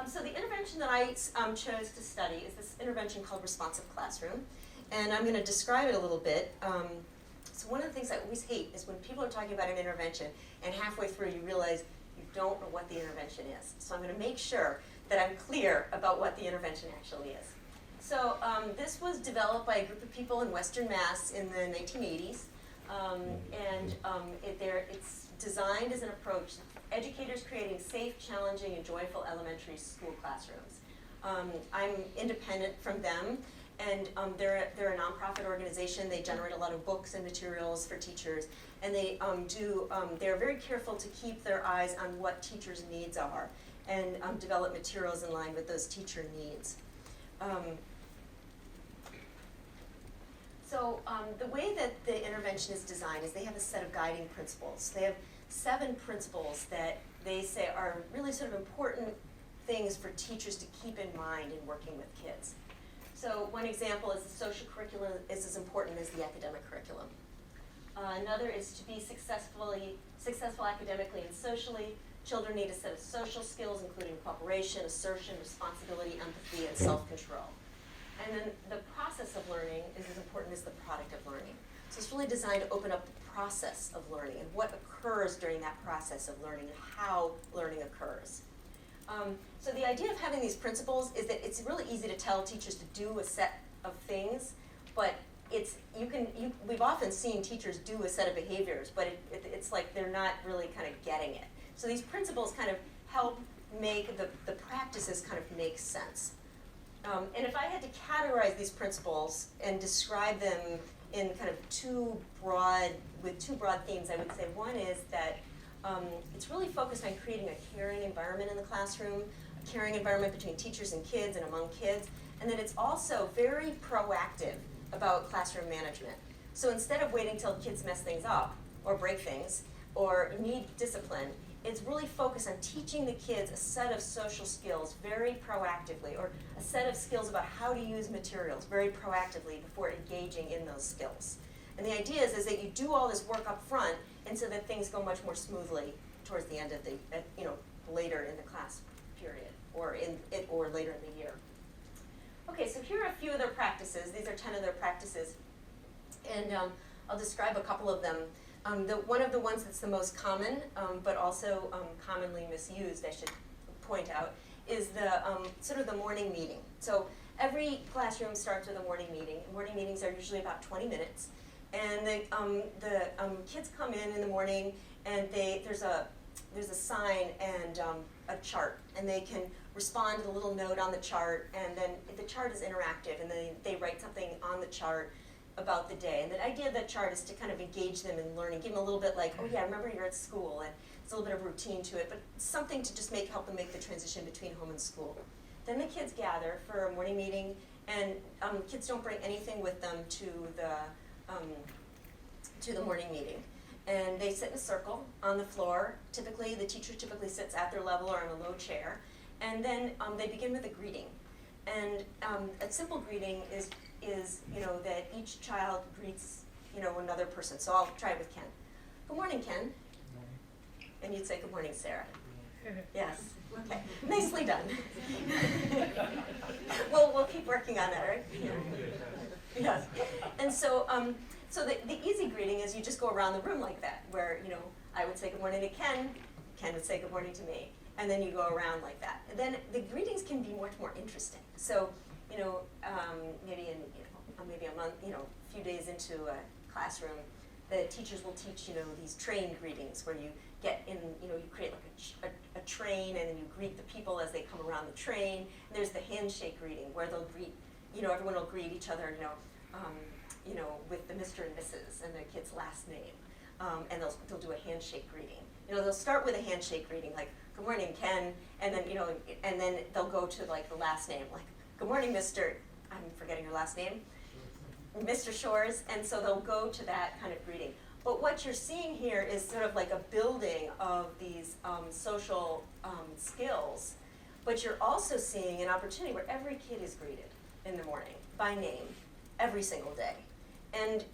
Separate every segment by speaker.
Speaker 1: So the intervention that I chose to study is this intervention called responsive classroom, and I'm going to describe it a little bit. So one of the things I always hate is when people are talking about an intervention and halfway through you realize you don't know what the intervention is. So I'm going to make sure that I'm clear about what the intervention actually is. So this was developed by a group of people in Western Mass in the 1980s, it's designed as an approach educators creating safe, challenging, and joyful elementary school classrooms. I'm independent from them, and they're a nonprofit organization. They generate a lot of books and materials for teachers, and they're very careful to keep their eyes on what teachers' needs are and develop materials in line with those teacher needs. The way that the intervention is designed is they have a set of guiding principles. They have 7 principles that they say are really sort of important things for teachers to keep in mind in working with kids. So one example is the social curriculum is as important as the academic curriculum. Another is to be successful academically and socially. Children need a set of social skills, including cooperation, assertion, responsibility, empathy, and self-control. And then the process of learning is as important as the product of learning. So it's really designed to open up the process of learning and what occurs during that process of learning and how learning occurs. So the idea of having these principles is that it's really easy to tell teachers to do a set of things, but we've often seen teachers do a set of behaviors, but it's like they're not really kind of getting it. So these principles kind of help make the practices kind of make sense. And if I had to categorize these principles and describe them in kind of two broad themes, I would say one is that it's really focused on creating a caring environment in the classroom, a caring environment between teachers and kids and among kids, and then it's also very proactive about classroom management. So instead of waiting till kids mess things up or break things or need discipline, it's really focused on teaching the kids a set of social skills very proactively, or a set of skills about how to use materials very proactively before engaging in those skills. And the idea is that you do all this work up front, and so that things go much more smoothly towards the end of later in the class period, or later in the year. Okay, so here are a few of their practices. These are 10 of their practices, and I'll describe a couple of them. One of the ones that's the most common, but also commonly misused, I should point out, is the sort of the morning meeting. So every classroom starts with a morning meeting. Morning meetings are usually about 20 minutes, and the kids come in the morning, and there's a sign and a chart, and they can respond to the little note on the chart, and then the chart is interactive, and then they write something on the chart about the day. And the idea of that chart is to kind of engage them in learning, give them a little bit like, oh yeah, I remember you're at school, and it's a little bit of routine to it, but something to just help them make the transition between home and school. Then the kids gather for a morning meeting, and kids don't bring anything with them to the morning meeting. And they sit in a circle on the floor. Typically, the teacher sits at their level or in a low chair, and then they begin with a greeting. And a simple greeting is that each child greets another person. So I'll try it with Ken. Good morning, Ken. Good morning. And you'd say good morning, Sarah. Yes. Okay. Nicely done. We'll keep working on that, right? Yes. And so the easy greeting is you just go around the room like that, where I would say good morning to Ken would say good morning to me, and then you go around like that. And then the greetings can be much more interesting. So maybe a month, a few days into a classroom, the teachers will teach these train greetings where you get in, you create like a train, and then you greet the people as they come around the train. And there's the handshake greeting where they'll greet, everyone will greet each other, with the Mr. and Mrs. and the kid's last name, and they'll do a handshake greeting. They'll start with a handshake greeting, like good morning, Ken, and then and then they'll go to like the last name, like good morning, Mr. I'm forgetting your last name, Mr. Shores, and so they'll go to that kind of greeting. But what you're seeing here is sort of like a building of these social skills, but you're also seeing an opportunity where every kid is greeted in the morning by name every single day. And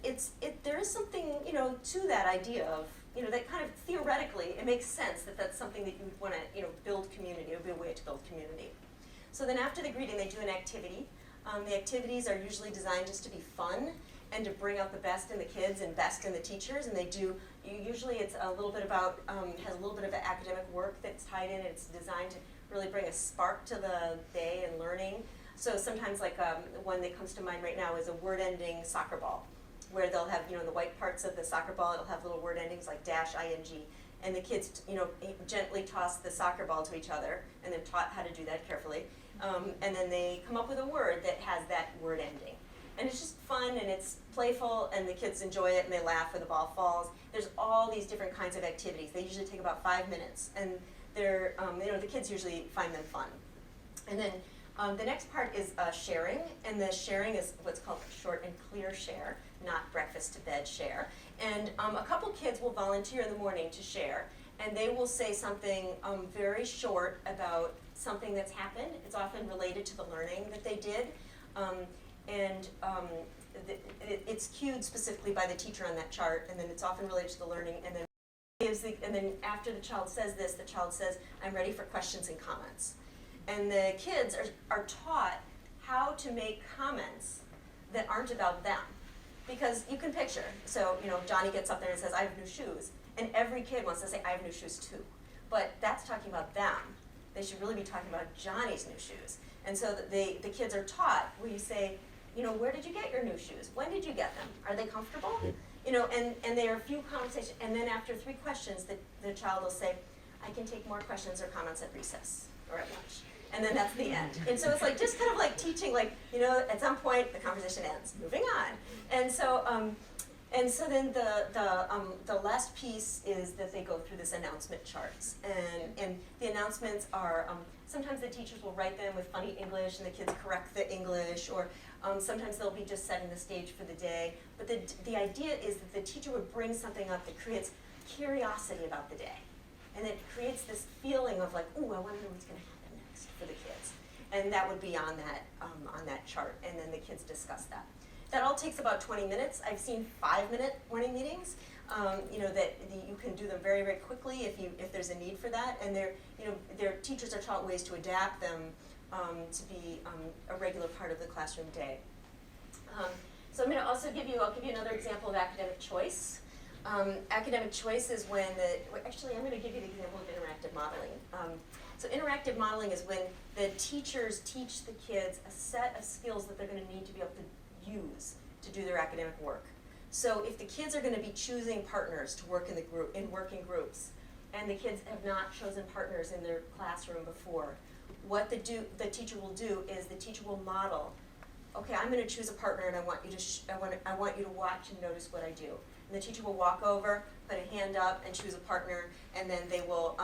Speaker 1: there is something, to that idea of, that kind of theoretically, it makes sense that that's something that you would want to, build community. It would be a way to build community. So then after the greeting, they do an activity. The activities are usually designed just to be fun and to bring out the best in the kids and best in the teachers. And they do, usually it's a little bit about, has a little bit of academic work that's tied in. It's designed to really bring a spark to the day and learning. So sometimes like one that comes to mind right now is a word-ending soccer ball, where they'll have, in the white parts of the soccer ball, it'll have little word endings like dash, ing, and the kids, gently toss the soccer ball to each other, and they're taught how to do that carefully. And then they come up with a word that has that word ending. And it's just fun, and it's playful, and the kids enjoy it, and they laugh when the ball falls. There's all these different kinds of activities. They usually take about 5 minutes, and they're, the kids usually find them fun. And then the next part is sharing, and the sharing is what's called short and clear share, not breakfast to bed share. And a couple kids will volunteer in the morning to share, and they will say something very short about something that's happened. It's often related to the learning that they did. It's cued specifically by the teacher on that chart, and then it's often related to the learning, and then after the child says this, the child says, "I'm ready for questions and comments." And the kids are taught how to make comments that aren't about them. Because you can picture, so Johnny gets up there and says, "I have new shoes," and every kid wants to say, "I have new shoes too." But that's talking about them. They should really be talking about Johnny's new shoes. And so the kids are taught where you say, "Where did you get your new shoes? When did you get them? Are they comfortable?" And there are a few conversations, and then after 3 questions, the child will say, "I can take more questions or comments at recess or at lunch." And then that's the end. And so it's like just kind of like teaching, at some point the conversation ends. Moving on. And so then the last piece is that they go through this announcement charts, and the announcements are sometimes the teachers will write them with funny English, and the kids correct the English, or sometimes they'll be just setting the stage for the day. But the idea is that the teacher would bring something up that creates curiosity about the day, and it creates this feeling of like, "Ooh, I wonder what's going to happen for the kids," and that would be on that chart, and then the kids discuss that. That all takes about 20 minutes. I've seen 5-minute morning meetings, that you can do them very, very quickly if there's a need for that, and their teachers are taught ways to adapt them to be a regular part of the classroom day. So I'm going to also I'll give you another example of academic choice. Academic choice is when actually I'm going to give you the example of interactive modeling. So interactive modeling is when the teachers teach the kids a set of skills that they're going to need to be able to use to do their academic work. So if the kids are going to be choosing partners to work in working groups, and the kids have not chosen partners in their classroom before, what the teacher will do is the teacher will model, "Okay, I'm going to choose a partner, and I want you to watch and notice what I do." And the teacher will walk over, put a hand up, and choose a partner, and then they will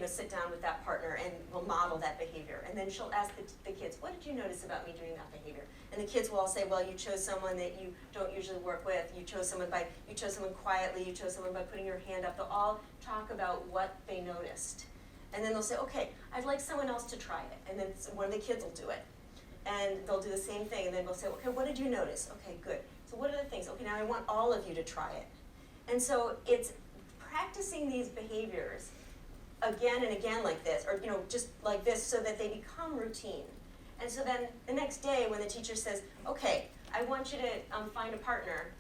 Speaker 1: sit down with that partner and will model that behavior. And then she'll ask the kids, "What did you notice about me doing that behavior?" And the kids will all say, "Well, you chose someone that you don't usually work with. You chose someone quietly. You chose someone by putting your hand up." They'll all talk about what they noticed. And then they'll say, "Okay, I'd like someone else to try it." And then one of the kids will do it. And they'll do the same thing, and then we'll say, "Okay, what did you notice?" "Okay, good. So what are the things?" "Okay, now I want all of you to try it." And so it's practicing these behaviors again and again like this, or just like this, so that they become routine. And so then the next day when the teacher says, "Okay, I want you to find a partner,"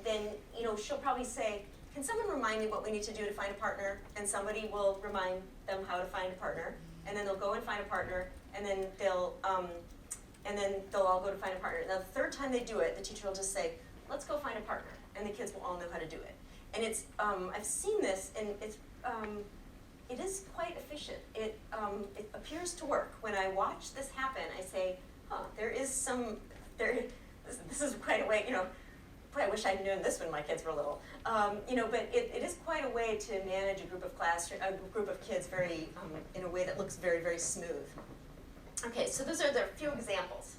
Speaker 1: then she'll probably say, "Can someone remind me what we need to do to find a partner?" And somebody will remind them how to find a partner, and then they'll go and find a partner, and then they'll all go to find a partner. Now the third time they do it, the teacher will just say, "Let's go find a partner," and the kids will all know how to do it. And it's I've seen this, and it is quite efficient. It appears to work. When I watch this happen, I say, this is quite a way, boy, I wish I'd known this when my kids were little. But it is quite a way to manage a group of kids very, in a way that looks very, very smooth. Okay, so those are the few examples.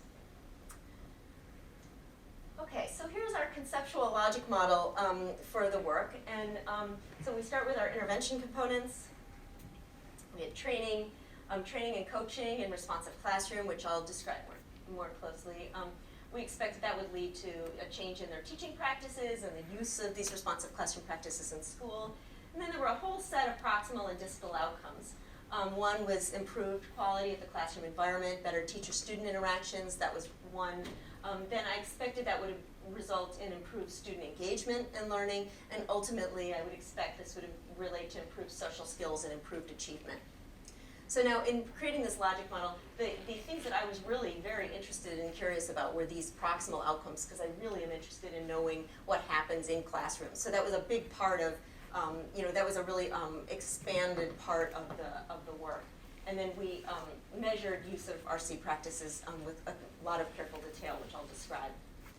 Speaker 1: Okay, so here's our conceptual logic model for the work. And so we start with our intervention components. We had training and coaching in responsive classroom, which I'll describe more closely. we expected that would lead to a change in their teaching practices and the use of these responsive classroom practices in school. And then there were a whole set of proximal and distal outcomes. One was improved quality of the classroom environment, better teacher-student interactions. That was one. Then I expected that would result in improved student engagement and learning, and ultimately I would expect this would relate to improved social skills and improved achievement. So now in creating this logic model, the things that I was really very interested and curious about were these proximal outcomes, because I really am interested in knowing what happens in classrooms. So that was a big part of, that was a really expanded part of the work. And then we measured use of RC practices with a lot of careful detail, which I'll describe.